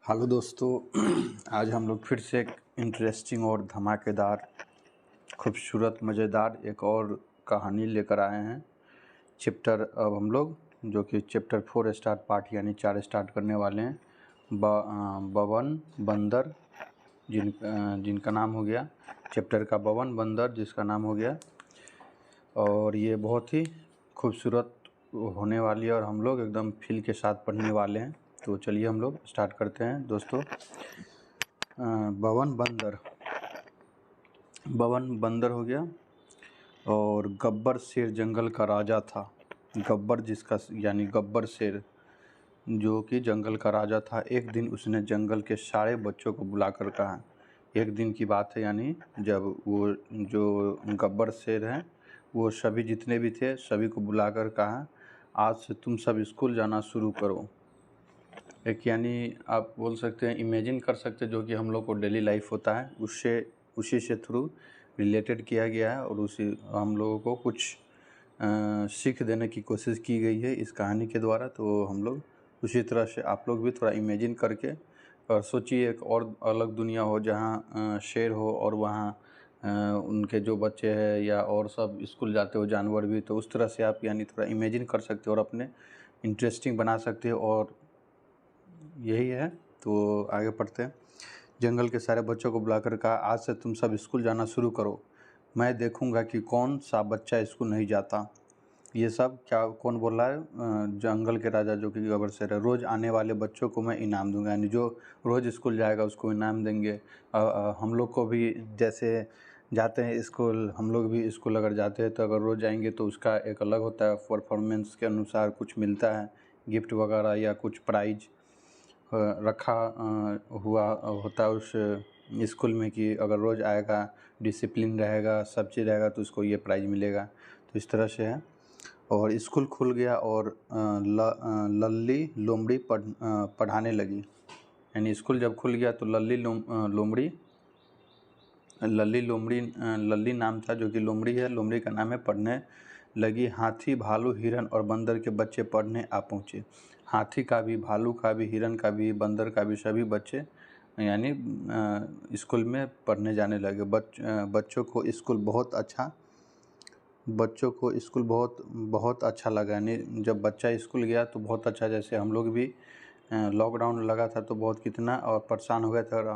Hello दोस्तों। आज हम लोग फिर से एक इंटरेस्टिंग और धमाकेदार खूबसूरत मज़ेदार एक और कहानी लेकर आए हैं। चैप्टर अब हम लोग जो कि चैप्टर 4 स्टार्ट पार्ट यानी 4 स्टार्ट करने वाले हैं। बवन बंदर जिनका नाम हो गया चैप्टर का बवन बंदर, जिसका नाम हो गया। और ये बहुत ही खूबसूरत होने वाली है और हम लोग एकदम फील के साथ पढ़ने वाले हैं। तो चलिए हम लोग स्टार्ट करते हैं दोस्तों। बवन बंदर हो गया और गब्बर शेर जंगल का राजा था। गब्बर जिसका यानी गब्बर शेर जो कि जंगल का राजा था। एक दिन उसने जंगल के सारे बच्चों को बुलाकर कहा, एक दिन की बात है यानी जब वो जो गब्बर शेर हैं वो सभी जितने भी थे सभी को बुलाकर कहा, आज से तुम सब स्कूल जाना शुरू करो। एक यानी आप बोल सकते हैं, इमेजिन कर सकते हैं जो कि हम लोग को डेली लाइफ होता है उससे उसी से थ्रू रिलेटेड किया गया है और उसी हम लोगों को कुछ सीख देने की कोशिश की गई है इस कहानी के द्वारा। तो हम लोग उसी तरह से आप लोग भी थोड़ा इमेजिन करके और सोचिए एक और अलग दुनिया हो जहाँ शेर हो और वहाँ उनके जो बच्चे हैं या और सब स्कूल जाते हो जानवर भी। तो उस तरह से आप यानी थोड़ा इमेजिन कर सकते हो और अपने इंटरेस्टिंग बना सकते हो और यही है। तो आगे पढ़ते हैं। जंगल के सारे बच्चों को बुलाकर कहा, आज से तुम सब स्कूल जाना शुरू करो। मैं देखूंगा कि कौन सा बच्चा स्कूल नहीं जाता। ये सब क्या कौन बोल रहा है? जंगल के राजा जो कि गब्बर शेर है। रोज़ आने वाले बच्चों को मैं इनाम दूंगा, यानी जो रोज़ स्कूल जाएगा उसको इनाम देंगे। हम लोग को भी जैसे जाते हैं स्कूल, हम लोग भी स्कूल अगर जाते हैं तो अगर रोज़ जाएंगे तो उसका एक अलग होता है, परफॉर्मेंस के अनुसार कुछ मिलता है, गिफ्ट वगैरह या कुछ प्राइज रखा हुआ होता है उस स्कूल में कि अगर रोज़ आएगा, डिसिप्लिन रहेगा, सब चीज़ रहेगा तो उसको ये प्राइज़ मिलेगा। तो इस तरह से है। और स्कूल खुल गया और लल्ली लोमड़ी पढ़ाने लगी। यानी स्कूल जब खुल गया तो लल्ली नाम था जो कि लोमड़ी है, लोमड़ी का नाम है, पढ़ने लगी। हाथी, भालू, हिरन और बंदर के बच्चे पढ़ने आ पहुँचे। हाथी का भी, भालू का भी, हिरन का भी, बंदर का भी सभी बच्चे यानी स्कूल में पढ़ने जाने लगे। बच्चों को स्कूल बहुत अच्छा लगा। यानी जब बच्चा स्कूल गया तो बहुत अच्छा, जैसे हम लोग भी लॉकडाउन लगा था तो बहुत कितना और परेशान हो गए थे और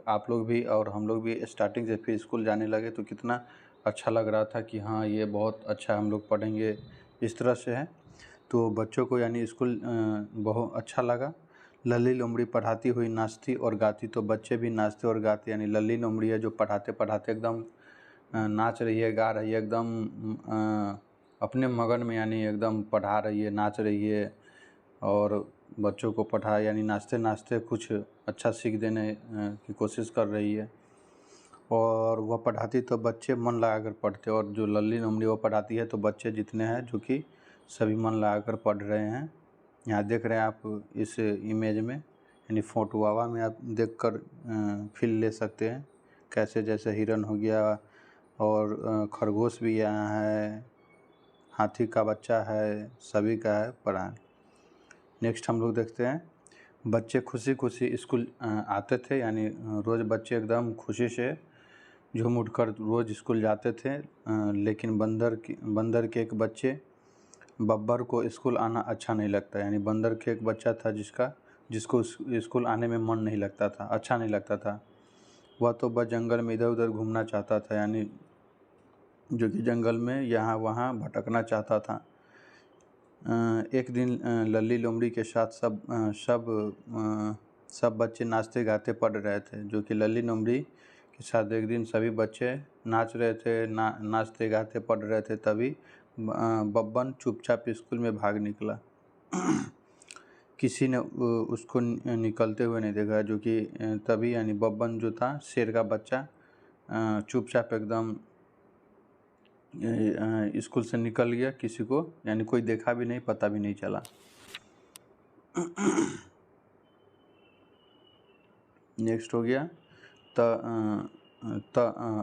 आप लोग भी और हम लोग भी स्टार्टिंग से फिर स्कूल जाने लगे तो कितना अच्छा लग रहा था कि हाँ ये बहुत अच्छा हम लोग पढ़ेंगे, इस तरह से है। तो बच्चों को यानी स्कूल बहुत अच्छा लगा। लल्ली लोमड़ी पढ़ाती हुई नाचती और गाती, तो बच्चे भी नाचते और गाते। यानी लल्ली लोमड़ी है जो पढ़ाते पढ़ाते एकदम नाच रही है, गा रही है, एकदम अपने मगन में, यानी एकदम पढ़ा रही है, नाच रही है और बच्चों को पढ़ा यानी नाचते नाचते कुछ अच्छा सीख देने की कोशिश कर रही है। और वह पढ़ाती तो बच्चे मन लगा कर पढ़ते, और जो लल्ली लोमड़ी वो पढ़ाती है तो बच्चे जितने हैं जो कि सभी मन लगा कर पढ़ रहे हैं। यहाँ देख रहे हैं आप इस इमेज में, यानी फोटोवा में आप देखकर फील ले सकते हैं कैसे, जैसे हिरन हो गया और खरगोश भी यहाँ है, हाथी का बच्चा है, सभी का है पढ़ा। नेक्स्ट हम लोग देखते हैं। बच्चे खुशी खुशी स्कूल आते थे, यानी रोज़ बच्चे एकदम खुशी से झूम उठकर रोज़ स्कूल जाते थे। लेकिन बंदर के एक बच्चे बब्बर को स्कूल आना अच्छा नहीं लगता। यानी बंदर के एक बच्चा था जिसको स्कूल आने में मन नहीं लगता था, अच्छा नहीं लगता था। वह तो बस जंगल में इधर उधर घूमना चाहता था, यानी जो कि जंगल में यहाँ वहाँ भटकना चाहता था। एक दिन लल्ली लोमड़ी के साथ सब बच्चे नाचते गाते पढ़ रहे थे। जो कि लल्ली लोमड़ी के साथ एक दिन सभी बच्चे नाच रहे थे, नाचते गाते पढ़ रहे थे। तभी बब्बन चुपचाप स्कूल में भाग निकला। किसी ने उसको निकलते हुए नहीं देखा। जो कि तभी यानी बब्बन जो था शेर का बच्चा चुपचाप एकदम स्कूल से निकल गया, किसी को यानी कोई देखा भी नहीं, पता भी नहीं चला। नेक्स्ट हो गया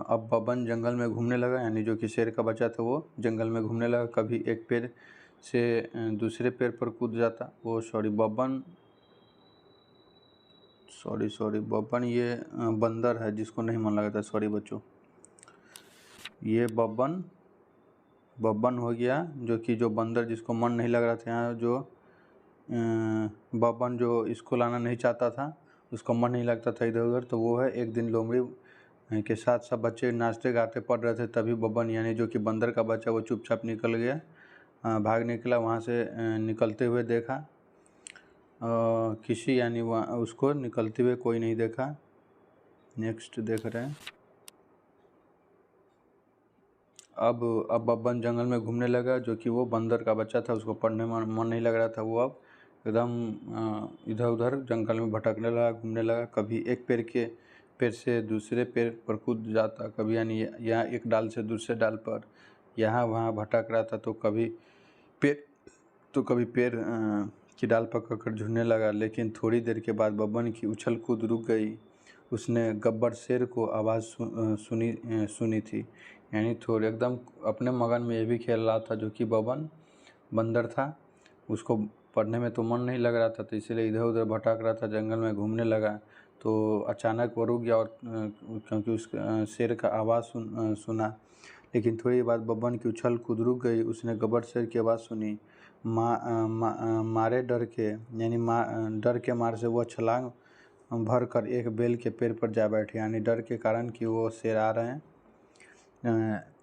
अब बब्बन जंगल में घूमने लगा, यानी जो कि शेर का बच्चा था वो जंगल में घूमने लगा। कभी एक पेड़ से दूसरे पेड़ पर कूद जाता, सॉरी बब्बन ये बंदर है जिसको नहीं मन लगा था, सॉरी बच्चों। ये बब्बन हो गया, जो बंदर जिसको मन नहीं लग रहा था। यहाँ जो बब्बन जो स्कूल आना नहीं चाहता था, उसको मन नहीं लगता था इधर उधर, तो वो है। एक दिन लोमड़ी के साथ सब बच्चे नाचते गाते पढ़ रहे थे, तभी बब्बन यानी जो कि बंदर का बच्चा वो चुपचाप निकल गया, भाग निकला। वहाँ से निकलते हुए देखा, किसी यानी वहाँ उसको निकलते हुए कोई नहीं देखा। नेक्स्ट देख रहे हैं। अब बब्बन जंगल में घूमने लगा, जो कि वो बंदर का बच्चा था, उसको पढ़ने में मन नहीं लग रहा था। वो अब एकदम इधर उधर जंगल में भटकने लगा, घूमने लगा। कभी एक पेड़ से दूसरे पेड़ पर कूद जाता, कभी यानी यहाँ एक डाल से दूसरे डाल पर यहाँ वहाँ भटक रहा था। तो कभी पेड़ की डाल पकड़ कर झूलने लगा। लेकिन थोड़ी देर के बाद बब्बन की उछल कूद रुक गई। उसने गब्बर शेर को आवाज़ सुनी थी, यानी थोड़े एकदम अपने मगन में ये भी खेल रहा था, जो कि बब्बन बंदर था। उसको पढ़ने में तो मन नहीं लग रहा था, तो इसलिए इधर उधर भटक रहा था, जंगल में घूमने लगा। तो अचानक वो रुक गया, और क्योंकि उस शेर का आवाज़ सुना। लेकिन थोड़ी बाद बब्बन की उछल कूद रुक गई। उसने गब्बर शेर की आवाज़ सुनी। मारे डर के यानी डर के मार से वह छलांग भर कर एक बेल के पेड़ पर जा बैठे, यानी डर के कारण कि वो शेर आ रहे हैं।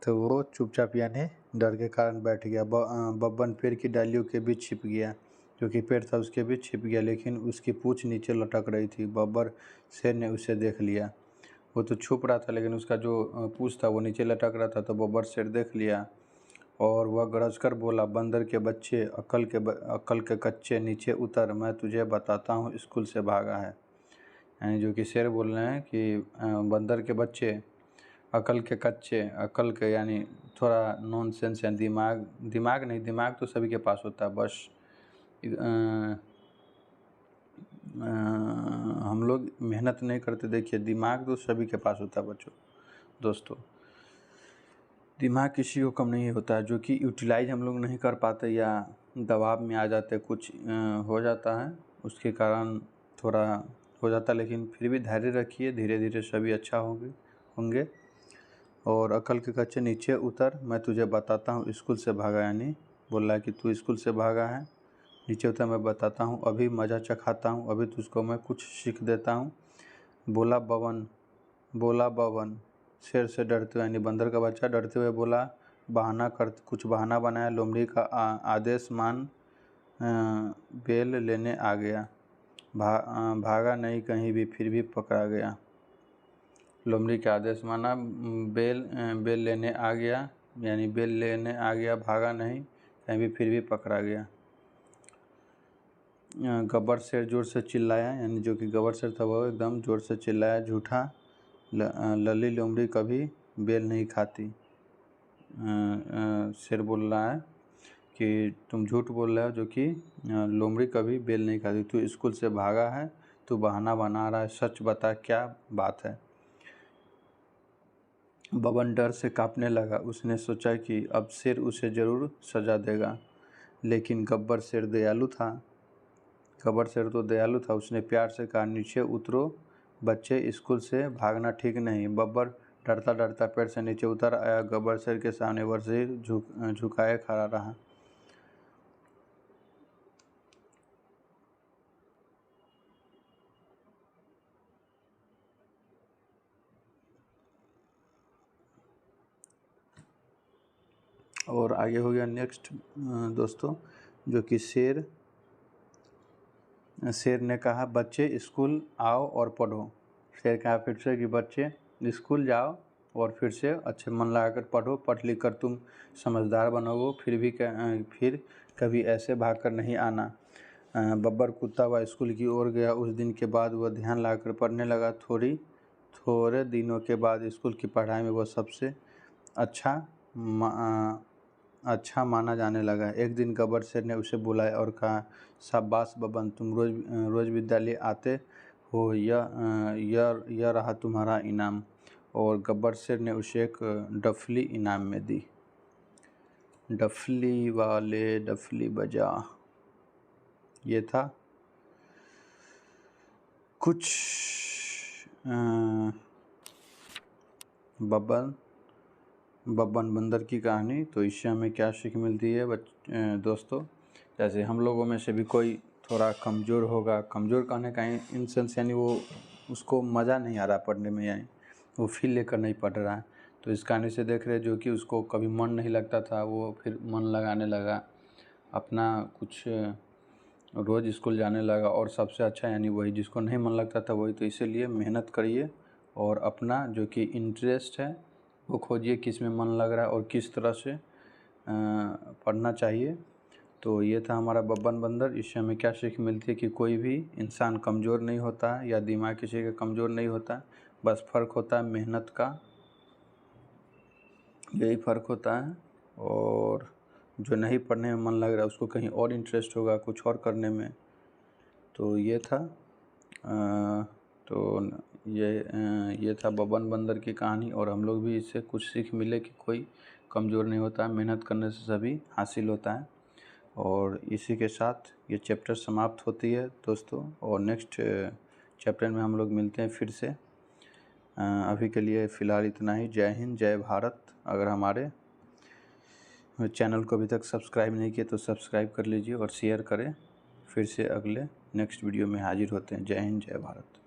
तो वो चुपचाप यानी डर के कारण बैठ गया। बब्बन पेड़ की डालियों के बीच छिप गया, जो कि पेड़ था उसके बीच छिप गया, लेकिन उसकी पूँछ नीचे लटक रही थी। बब्बर शेर ने उसे देख लिया। वो तो छुप रहा था, लेकिन उसका जो पूँछ था वो नीचे लटक रहा था। तो बब्बर शेर देख लिया, और वह गरज कर बोला, बंदर के बच्चे, अक्ल के कच्चे, नीचे उतर, मैं तुझे बताता हूँ स्कूल से भागा है। यानी जो कि शेर बोल रहे हैं कि बंदर के बच्चे, अकल के कच्चे, अकल के यानी थोड़ा नॉनसेंस, यानी दिमाग नहीं, दिमाग तो सभी के पास होता है, बस हम लोग मेहनत नहीं करते। देखिए, दिमाग तो सभी के पास होता है बच्चों, दोस्तों। दिमाग किसी को कम नहीं होता है, जो कि यूटिलाइज हम लोग नहीं कर पाते या दबाव में आ जाते, कुछ हो जाता है, उसके कारण थोड़ा हो जाता है। लेकिन फिर भी धैर्य रखिए, धीरे धीरे सभी अच्छा होंगे। और अकल के कच्चे, नीचे उतर, मैं तुझे बताता हूँ स्कूल से भागा, यानी बोल रहा है कि तू स्कूल से भागा है, नीचे उतर, मैं बताता हूँ, अभी मज़ा चखाता हूँ, अभी तुझको मैं कुछ सीख देता हूँ। बोला बब्बन शेर से डरते हुए, यानी बंदर का बच्चा डरते हुए बोला। कुछ बहाना बनाया। लोमड़ी का आदेश मान बेल लेने आ गया। भागा नहीं कहीं भी, फिर भी पकड़ा गया। लोमड़ी का आदेश माना, बेल लेने आ गया, यानी बेल लेने आ गया, भागा नहीं कहीं भी, फिर भी पकड़ा गया। गब्बर शेर जोर से चिल्लाया, यानी जो कि गब्बर शेर था वो एकदम जोर से चिल्लाया, झूठा, लली लोमड़ी कभी बेल नहीं खाती। शेर बोल रहा है कि तुम झूठ बोल रहे हो, जो कि लोमड़ी कभी बेल नहीं खाती। तू स्कूल से भागा है, तू बहाना बना रहा है, सच बता क्या बात है। बब्बन डर से कांपने लगा। उसने सोचा कि अब शेर उसे ज़रूर सजा देगा, लेकिन गब्बर शेर तो दयालु था। उसने प्यार से कहा, नीचे उतरो बच्चे, स्कूल से भागना ठीक नहीं। बब्बर डरता डरता पेड़ से नीचे उतर आया। गब्बर शेर के सामने वजीर झुकाए खड़ा रहा। और आगे हो गया नेक्स्ट दोस्तों, जो कि शेर ने कहा, बच्चे स्कूल आओ और पढ़ो। शेर कहा फिर से कि बच्चे स्कूल जाओ और फिर से अच्छे मन लगाकर पढ़ो, पढ़ लिख कर तुम समझदार बनोगे, फिर कभी ऐसे भाग कर नहीं आना। बब्बर कुत्ता हुआ स्कूल की ओर गया। उस दिन के बाद वह ध्यान लगाकर पढ़ने लगा। थोड़े दिनों के बाद स्कूल की पढ़ाई में वह सबसे अच्छा माना जाने लगा। एक दिन गब्बर शेर ने उसे बुलाया और कहा, शाबाश बब्बन, तुम रोज़ विद्यालय आते हो, यह रहा तुम्हारा इनाम। और गब्बर शेर ने उसे एक डफली इनाम में दी। डफली वाले डफली बजा, ये था कुछ बब्बन बंदर की कहानी। तो इससे हमें क्या सीख मिलती है दोस्तों, जैसे हम लोगों में से भी कोई थोड़ा कमज़ोर होगा, कमज़ोर कहने का इन सेंस यानी वो उसको मज़ा नहीं आ रहा पढ़ने में, यानी वो फील लेकर नहीं पढ़ रहा है। तो इस कहानी से देख रहे जो कि उसको कभी मन नहीं लगता था, वो फिर मन लगाने लगा, अपना कुछ रोज़ स्कूल जाने लगा। और सबसे अच्छा यानी वही जिसको नहीं मन लगता था वही, तो इसीलिए मेहनत करिए और अपना जो कि इंटरेस्ट है वो खोजिए, किस में मन लग रहा है और किस तरह से पढ़ना चाहिए। तो ये था हमारा बब्बन बंदर। इससे हमें क्या सीख मिलती है कि कोई भी इंसान कमज़ोर नहीं होता है या दिमाग किसी का कमज़ोर नहीं होता, बस फ़र्क होता है मेहनत का, यही फ़र्क होता है। और जो नहीं पढ़ने में मन लग रहा है उसको कहीं और इंटरेस्ट होगा कुछ और करने में। तो ये था ये था बब्बन बंदर की कहानी। और हम लोग भी इससे कुछ सीख मिले कि कोई कमज़ोर नहीं होता है, मेहनत करने से सभी हासिल होता है। और इसी के साथ ये चैप्टर समाप्त होती है दोस्तों, और नेक्स्ट चैप्टर में हम लोग मिलते हैं फिर से। अभी के लिए फ़िलहाल इतना ही। जय हिंद, जय भारत। अगर हमारे चैनल को अभी तक सब्सक्राइब नहीं किया तो सब्सक्राइब कर लीजिए और शेयर करें। फिर से अगले नेक्स्ट वीडियो में हाजिर होते हैं। जय हिंद, जय भारत।